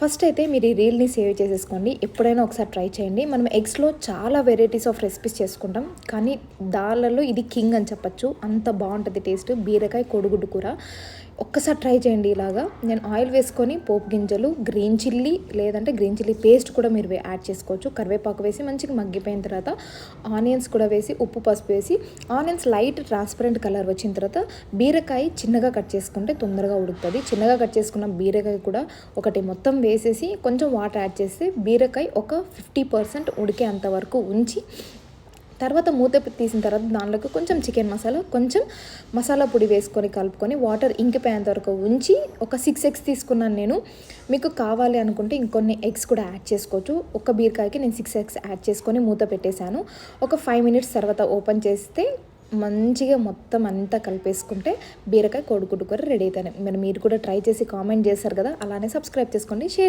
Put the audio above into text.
First అయితే మీరు ఈ రీల్‌ని సేవ్ చేసేసుకోండి. ఎప్పుడైనా ఒకసారి ట్రై చేయండి. మనం ఎగ్స్‌లో చాలా వెరైటీస్ ఆఫ్ రెసిపీస్ చేసుకుంటాం. కానీ దాన్లలో ఇది కింగ్ అని చెప్పొచ్చు. అంత బావుంటది టేస్ట్. బీరకాయ కోడిగుడ్డు కూర. ఒక్కసారి ట్రై చేయండి ఇలాగా. నేను ఆయిల్ వేసుకొని పోపు గింజలు, గ్రీన్ చిల్లీ లేదంటే గ్రీన్ చిల్లీ పేస్ట్ కూడా మీరు యాడ్ చేసుకోవచ్చు. కరివేపాకు వేసి మంచిగా మగ్గిపోయిన తర్వాత ఆనియన్స్ కూడా వేసి, ఉప్పు, పసుపు వేసి ఆనియన్స్ లైట్ ట్రాన్స్పరెంట్ కలర్ వచ్చిన తర్వాత బీరకాయ చిన్నగా కట్ చేసుకుంటే తొందరగా ఉడుకుతది. చిన్నగా కట్ చేసుకున్న బీరకాయ కూడా ఒకటి మొత్తం వేసేసి కొంచెం వాటర్ యాడ్ చేసి బీరకాయ ఒక 50% ఉడికేంత వరకు ఉంచి తర్వాత మూత తీసిన తర్వాత దాంట్లోకి కొంచెం చికెన్ మసాలా, కొంచెం మసాలా పొడి వేసుకొని కలుపుకొని వాటర్ ఇంకిపోయేంత వరకు ఉంచి ఒక 6 ఎగ్స్ తీసుకున్నాను నేను. మీకు కావాలి అనుకుంటే ఇంకొన్ని ఎగ్స్ కూడా యాడ్ చేసుకోవచ్చు. ఒక బీరకాయకి నేను 6 ఎగ్స్ యాడ్ చేసుకొని మూత పెట్టేశాను. ఒక 5 మినిట్స్ తర్వాత ఓపెన్ చేస్తే మంచిగా మొత్తం అంతా కలిపేసుకుంటే బీరకాయ కోడిగుడ్డు కూర రెడీ అవుతాయి. మరి మీరు కూడా ట్రై చేసి కామెంట్ చేస్తారు కదా, అలానే సబ్స్క్రైబ్ చేసుకోండి, షేర్